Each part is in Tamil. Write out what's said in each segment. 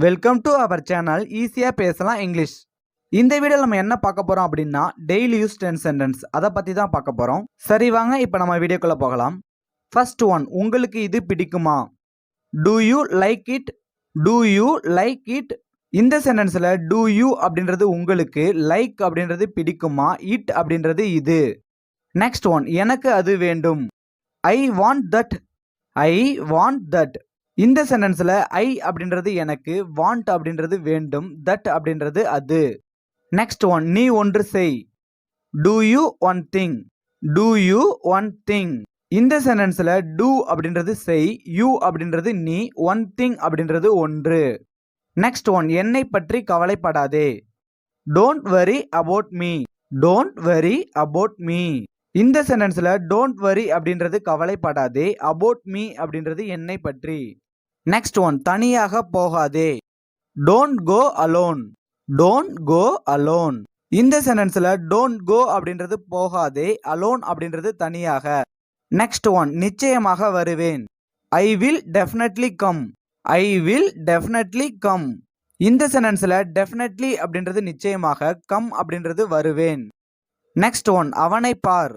வெல்கம் டு அவர் சேனல் ஈஸியா பேசலாம் இங்கிலீஷ். இந்த வீடியோல நம்ம என்ன பார்க்க போறோம் அப்படின்னா டெய்லி யூஸ் 10 சென்டென்ஸ் அதை பத்தி தான் பார்க்க போறோம். சரி வாங்க இப்போ நம்ம வீடியோக்குள்ள போகலாம். ஃபர்ஸ்ட் ஒன், உங்களுக்கு இது பிடிக்குமா? To you like it? To you like it? இந்த சென்டென்ஸ்ல டு யூ அப்படின்றது உங்களுக்கு, லைக் அப்படின்றது பிடிக்குமா, இட் அப்படின்றது இது. நெக்ஸ்ட் ஒன், எனக்கு அது வேண்டும். I want that. I want that. இந்த சென்டென்ஸ்ல ஐ அப்படின்றது எனக்கு, வாண்ட் அப்படின்றது வேண்டும், தட் அப்படின்றது அது. நெக்ஸ்ட் ஒன், நீ ஒன்று செய். Do you one thing. Do you one thing. இந்த சென்டென்ஸ்ல டூ அப்படின்றது செய், யூ அப்படின்றது நீ, ஒன் திங் அப்படின்றது ஒன்று. நெக்ஸ்ட் ஒன், என்னை பற்றி கவலைப்படாதே. Don't worry about me. Don't worry about me. இந்த சென்டென்ஸ்ல டோன்ட் வரி அப்படின்றது கவலைப்படாதே, அபவுட் மீ அப்படின்றது என்னை பற்றி. நெக்ஸ்ட் ஒன், தனியாக போகாதே. Don't go alone. Don't go alone. இந்த சென்டென்ஸ்ல டோன்ட் கோ அப்படின்றது போகாதே, அலோன் அப்படின்றது தனியாக. நெக்ஸ்ட் ஒன், நிச்சயமாக வருவேன். I will definitely come. I will definitely come. இந்த சென்டென்ஸ்ல டெஃபினெட்லி அப்படின்றது நிச்சயமாக, கம் அப்படின்றது வருவேன். நெக்ஸ்ட் ஒன், அவனை பார்.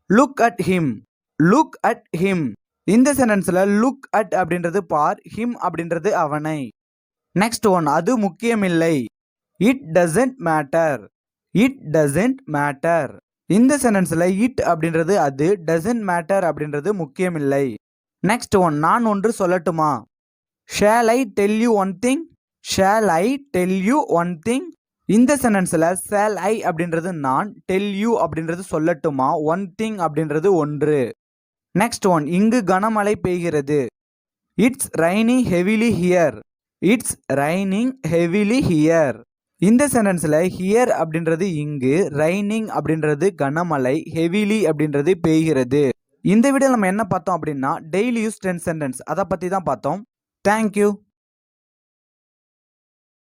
Look at him. Look at him. இந்த சென்டென்ஸ்ல லுக் அட் அப்படின்றது பார், ஹிம் அப்படின்றது அவனை. நெக்ஸ்ட் ஒன், அது முக்கியமில்லை. It doesn't matter. It doesn't matter. இந்த சென்டென்ஸ்ல இட் அப்படின்றது அது, டசன்ட் மேட்டர் அப்படின்றது முக்கியமில்லை. நெக்ஸ்ட் ஒன், நான் ஒன்று சொல்லட்டுமா? Shale I tell you one thing. Shale I tell you one thing. இந்த சென்டென்ஸ்ல ஷேல் ஐ அப்படின்றது நான், டெல் யூ அப்படின்றது சொல்லட்டுமா, ஒன் திங் அப்படின்றது ஒன்று. நெக்ஸ்ட் ஒன், இங்கு கனமழை பெய்கிறது. It's raining heavily here. It's raining heavily here. இந்த சென்டென்ஸ்ல ஹியர் அப்படின்றது இங்கு, ரைனிங் அப்படின்றது கனமழை, ஹெவிலி அப்படின்றது பெய்கிறது. இந்த வீடியோ நம்ம என்ன பார்த்தோம் அப்படின்னா டெய்லி யூஸ் 10 சென்டென்ஸ் அதை பத்தி தான் பார்த்தோம். தேங்க்யூ.